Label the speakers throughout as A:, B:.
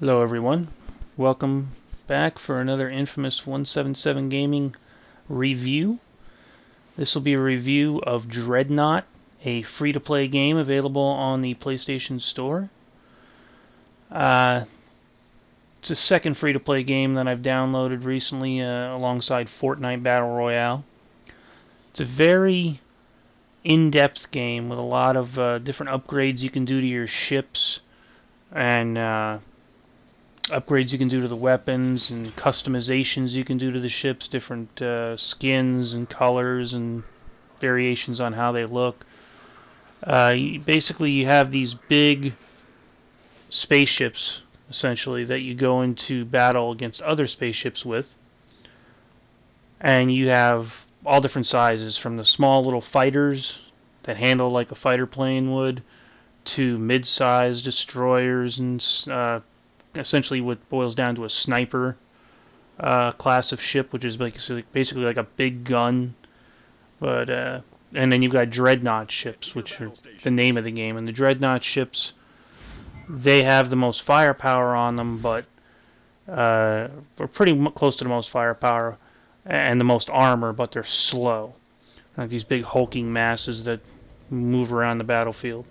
A: Hello everyone, welcome back for another Infamous 177 Gaming review. This will be a review of DREADNOUGHT, a free-to-play game available on the PlayStation Store. It's a second free-to-play game that I've downloaded recently alongside Fortnite Battle Royale. It's a very in-depth game with a lot of different upgrades you can do to your ships and upgrades you can do to the weapons and customizations you can do to the ships, different skins and colors and variations on how they look. Basically, you have these big spaceships, essentially, that you go into battle against other spaceships with. And you have all different sizes, from the small little fighters that handle like a fighter plane would, to mid-sized destroyers and essentially what boils down to a sniper class of ship, which is basically like a big gun. But and then you've got dreadnought ships, which are the name of the game. And the dreadnought ships, they have the most firepower on them, but we're pretty close to the most firepower and the most armor, but they're slow. Like these big hulking masses that move around the battlefield.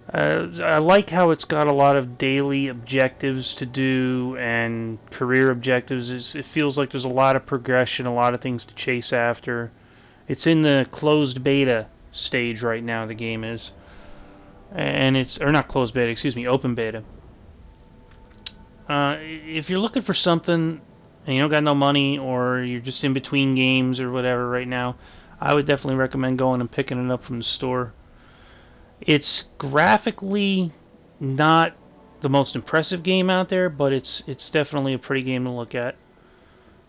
A: I like how it's got a lot of daily objectives to do and career objectives. It feels like there's a lot of progression, a lot of things to chase after. It's in the closed beta stage right now, the game is. And or not closed beta, excuse me, open beta. If you're looking for something and you don't got no money, or you're just in between games or whatever right now, I would definitely recommend going and picking it up from the store. It's graphically not the most impressive game out there, but it's definitely a pretty game to look at.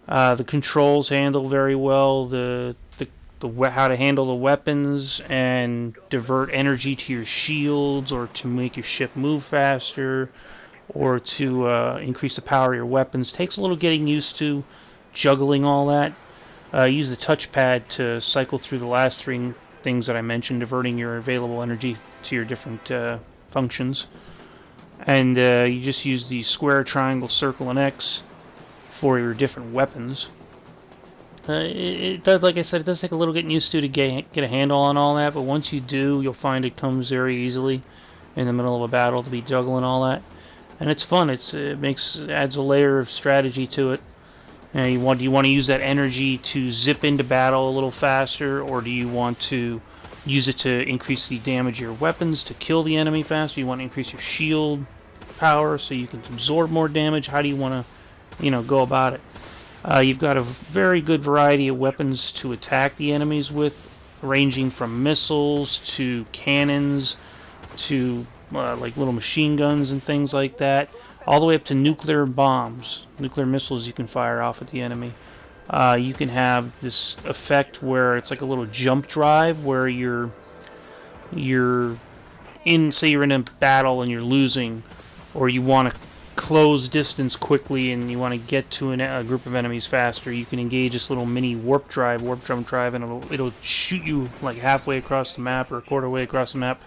A: The controls handle very well how to handle the weapons and divert energy to your shields, or to make your ship move faster, or to increase the power of your weapons. Takes a little getting used to juggling all that. Use the touchpad to cycle through the last three things that I mentioned, diverting your available energy to your different functions. And you just use the square, triangle, circle, and X for your different weapons. It does, like I said, it does take a little getting used to get a handle on all that, but once you do, you'll find it comes very easily in the middle of a battle to be juggling all that. And it's fun. It adds a layer of strategy to it. Do you want to use that energy to zip into battle a little faster, or do you want to use it to increase the damage of your weapons to kill the enemy faster? You want to increase your shield power so you can absorb more damage? How do you want to, go about it? You've got a very good variety of weapons to attack the enemies with, ranging from missiles to cannons to like little machine guns and things like that, all the way up to nuclear bombs, nuclear missiles you can fire off at the enemy. You can have this effect where it's like a little jump drive, where you're say you're in a battle and you're losing, or you want to close distance quickly and you want to get to a group of enemies faster. You can engage this little mini warp jump drive, and it'll shoot you like halfway across the map or a quarter way across the map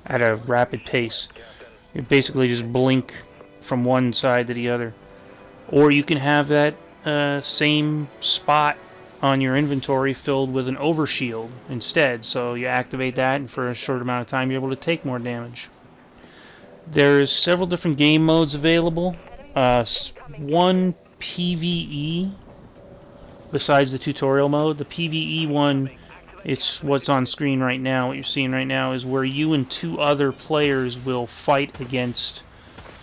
A: at a rapid pace. You basically just blink from one side to the other. Or you can have that same spot on your inventory filled with an overshield instead. So you activate that, and for a short amount of time you're able to take more damage. There's several different game modes available. One PvE besides the tutorial mode. The PvE one, it's what's on screen right now. What you're seeing right now is where you and two other players will fight against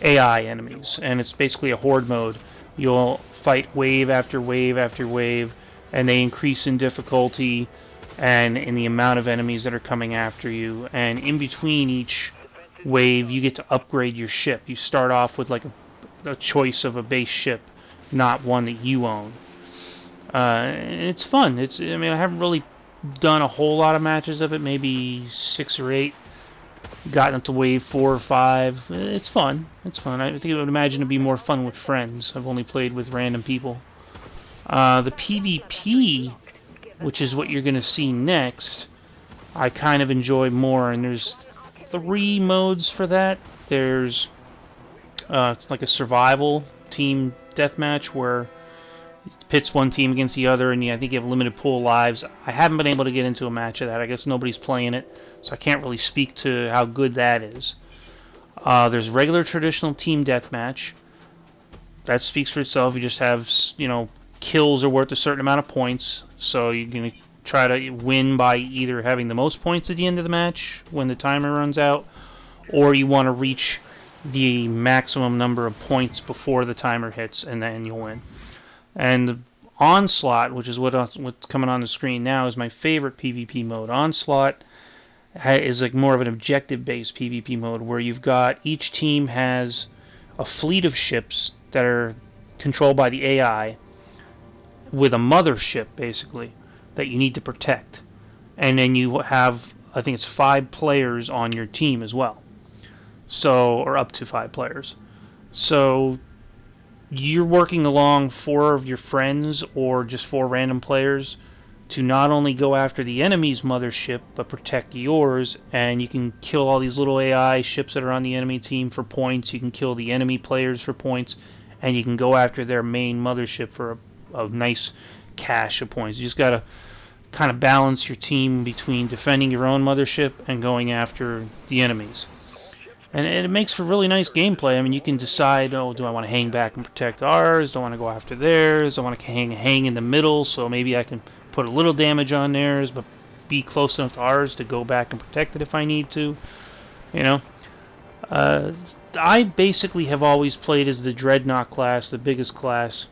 A: AI enemies, and it's basically a horde mode. You'll fight wave after wave after wave, and they increase in difficulty and in the amount of enemies that are coming after you. And in between each wave, you get to upgrade your ship. You start off with like a choice of a base ship, not one that you own. It's fun. I haven't really done a whole lot of matches of it, maybe 6 or 8. Gotten up to wave 4 or 5. It's fun. It's fun. I think I would imagine it'd be more fun with friends. I've only played with random people. The PvP, which is what you're going to see next, I kind of enjoy more, and there's 3 modes for that. There's It's like a survival team deathmatch where it pits one team against the other, and I think you have a limited pool of lives. I haven't been able to get into a match of that. I guess nobody's playing it, so I can't really speak to how good that is. There's regular traditional team deathmatch. That speaks for itself. You just have, kills are worth a certain amount of points, so you're going to try to win by either having the most points at the end of the match when the timer runs out, or you want to reach the maximum number of points before the timer hits, and then you'll win. And the Onslaught, which is what's coming on the screen now, is my favorite PvP mode. Onslaught is like more of an objective-based PvP mode where you've got each team has a fleet of ships that are controlled by the AI with a mothership, basically, that you need to protect. And then you have, I think it's 5 players on your team as well. So, or up to 5 players. So, you're working along 4 of your friends or just 4 random players to not only go after the enemy's mothership, but protect yours, and you can kill all these little AI ships that are on the enemy team for points, you can kill the enemy players for points, and you can go after their main mothership for a nice cache of points. You just gotta kind of balance your team between defending your own mothership and going after the enemies. And it makes for really nice gameplay. I mean, you can decide, do I want to hang back and protect ours? Do I want to go after theirs? Do I want to hang in the middle, so maybe I can put a little damage on theirs, but be close enough to ours to go back and protect it if I need to. I basically have always played as the Dreadnought class, the biggest class.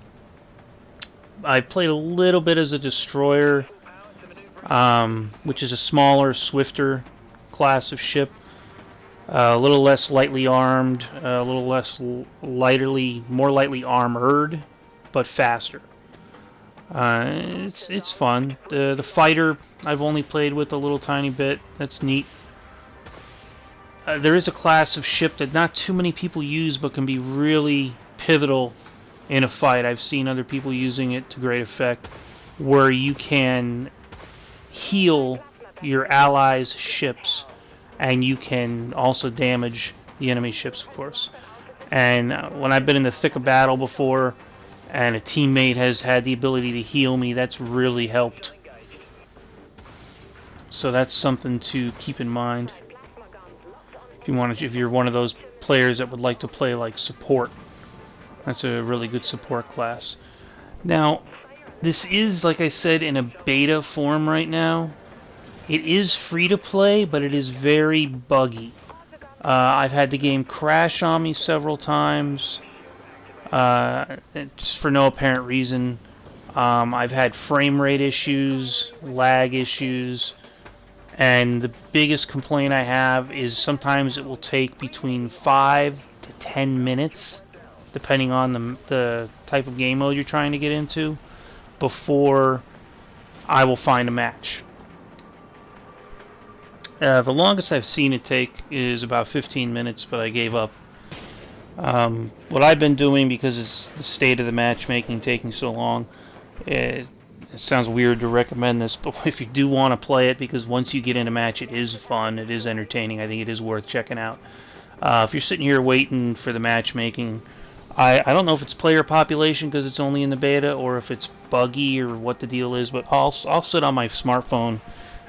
A: I've played a little bit as a Destroyer, which is a smaller, swifter class of ship. A little less lightly armed, a little less more lightly armored, but faster. It's fun. The fighter I've only played with a little tiny bit. That's neat. There is a class of ship that not too many people use, but can be really pivotal in a fight. I've seen other people using it to great effect, where you can heal your allies' ships, and you can also damage the enemy ships, of course. And when I've been in the thick of battle before, and a teammate has had the ability to heal me, that's really helped. So that's something to keep in mind if you're one of those players that would like to play like support. That's a really good support class. Now, this is, like I said, in a beta form right now. It is free to play, but it is very buggy. I've had the game crash on me several times, just for no apparent reason. I've had frame rate issues, lag issues, and the biggest complaint I have is sometimes it will take between 5 to 10 minutes, depending on the type of game mode you're trying to get into, before I will find a match. The longest I've seen it take is about 15 minutes, but I gave up. What I've been doing, because it's the state of the matchmaking taking so long, it sounds weird to recommend this, but if you do want to play it, because once you get in a match, it is fun, it is entertaining, I think it is worth checking out. If you're sitting here waiting for the matchmaking, I don't know if it's player population because it's only in the beta, or if it's buggy or what the deal is, but I'll sit on my smartphone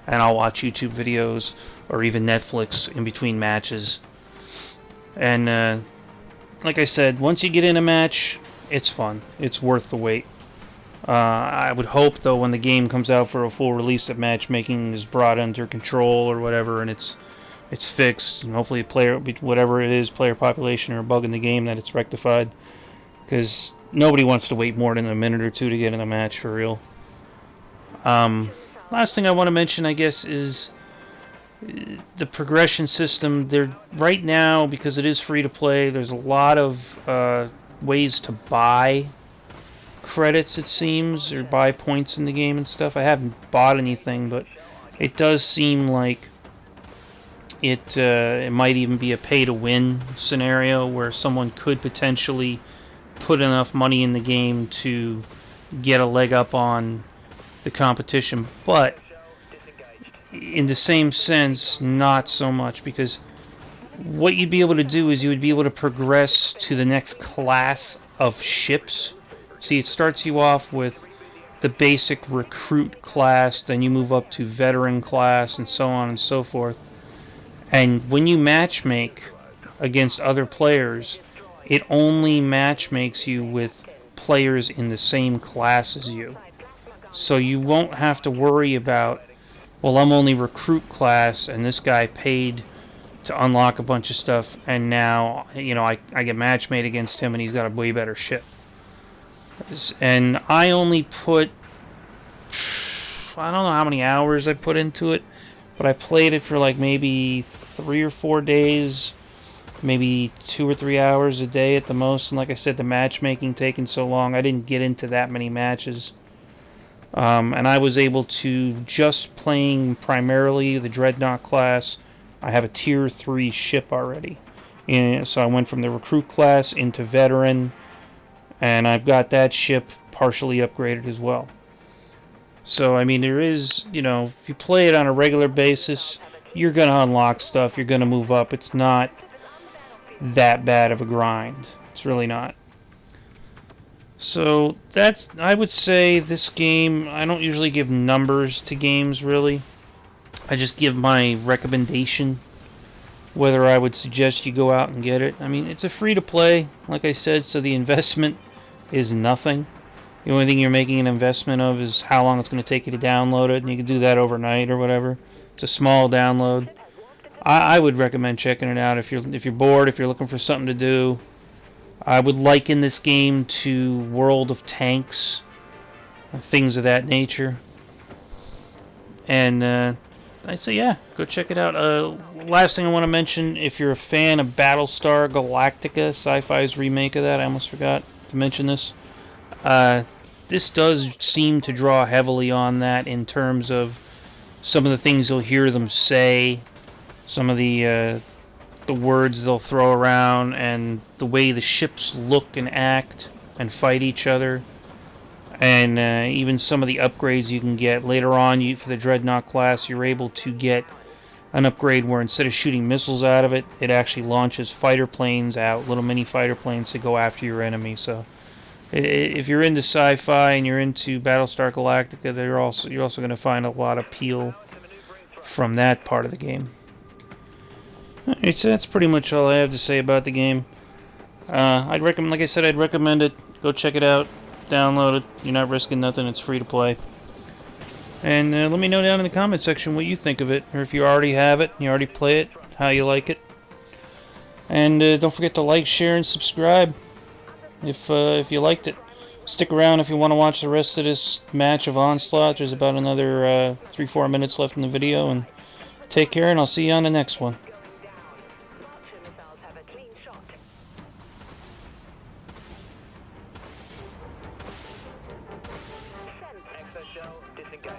A: and I'll watch YouTube videos or even Netflix in between matches. And like I said, once you get in a match, it's fun. It's worth the wait. I would hope, though, when the game comes out for a full release, that matchmaking is brought under control or whatever, and it's fixed, and hopefully whatever it is, player population or a bug in the game, that it's rectified. Because nobody wants to wait more than a minute or two to get in a match, for real. Last thing I want to mention, I guess, is the progression system. Right now, because it is free to play, there's a lot of ways to buy credits, it seems, or buy points in the game and stuff. I haven't bought anything, but it does seem like it might even be a pay-to-win scenario where someone could potentially put enough money in the game to get a leg up on the competition, but in the same sense, not so much, because what you'd be able to do is you would be able to progress to the next class of ships. See, it starts you off with the basic recruit class, then you move up to veteran class, and so on and so forth. And when you matchmake against other players, it only matchmakes you with players in the same class as you. So you won't have to worry about, well, I'm only recruit class, and this guy paid to unlock a bunch of stuff, and now, you know, I get matchmade against him, and he's got a way better ship. And I only put, I don't know how many hours I put into it, but I played it for like maybe 3 or 4 days, maybe 2 or 3 hours a day at the most. And like I said, the matchmaking taking so long, I didn't get into that many matches. And I was able to, just playing primarily the Dreadnought class, I have a tier 3 ship already. And so I went from the recruit class into veteran, and I've got that ship partially upgraded as well. So, I mean, there is, you know, if you play it on a regular basis, you're going to unlock stuff, you're going to move up. It's not that bad of a grind. It's really not. So, that's, I would say this game, I don't usually give numbers to games, really. I just give my recommendation, whether I would suggest you go out and get it. I mean, it's a free-to-play, like I said, so the investment is nothing. The only thing you're making an investment of is how long it's going to take you to download it, and you can do that overnight or whatever. It's a small download. I would recommend checking it out if you're bored, if you're looking for something to do. I would liken this game to World of Tanks, things of that nature. And I'd say, yeah, go check it out. Last thing I want to mention, if you're a fan of Battlestar Galactica, Sci-Fi's remake of that, I almost forgot to mention this. This does seem to draw heavily on that in terms of some of the things you'll hear them say, some of the words they'll throw around, and the way the ships look and act and fight each other. And even some of the upgrades you can get later on. For the Dreadnought class, you're able to get an upgrade where instead of shooting missiles out of it, it actually launches fighter planes out, little mini fighter planes to go after your enemy. So if you're into sci-fi and you're into Battlestar Galactica, you're also going to find a lot of appeal from that part of the game. Alright, so that's pretty much all I have to say about the game. I'd recommend, like I said, I'd recommend it. Go check it out. Download it. You're not risking nothing. It's free to play. And let me know down in the comment section what you think of it, or if you already have it, you already play it, how you like it. And don't forget to like, share, and subscribe if you liked it. Stick around if you want to watch the rest of this match of Onslaught. There's about another 3-4 minutes left in the video. And take care, and I'll see you on the next one.
B: Disengaged.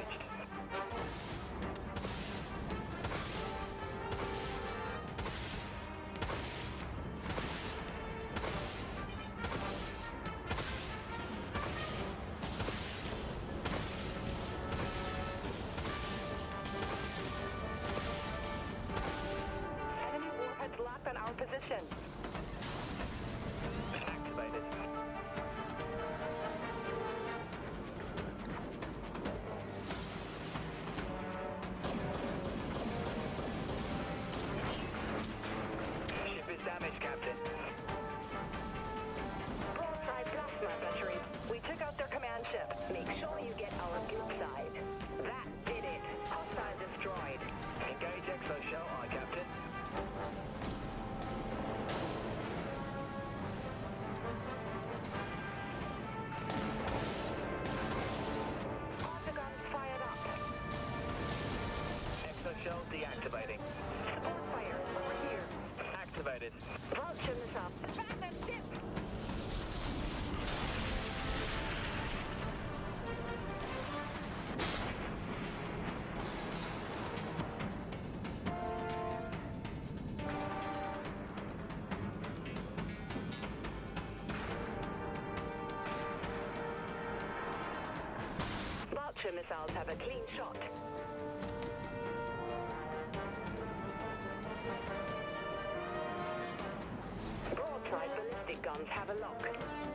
B: Enemy warheads locked on our position. Activated. Damage, Captain. Broadside plasma batteries. We took out their command ship. Make sure you get our good side. That did it. Hostile destroyed. Engage exoshell, aye, Captain. Autoguns fired up. Exoshell deactivating. Support fire over here. Activated. Vulture missile. Back that ship! Vulture missiles have a clean shot. have a lock.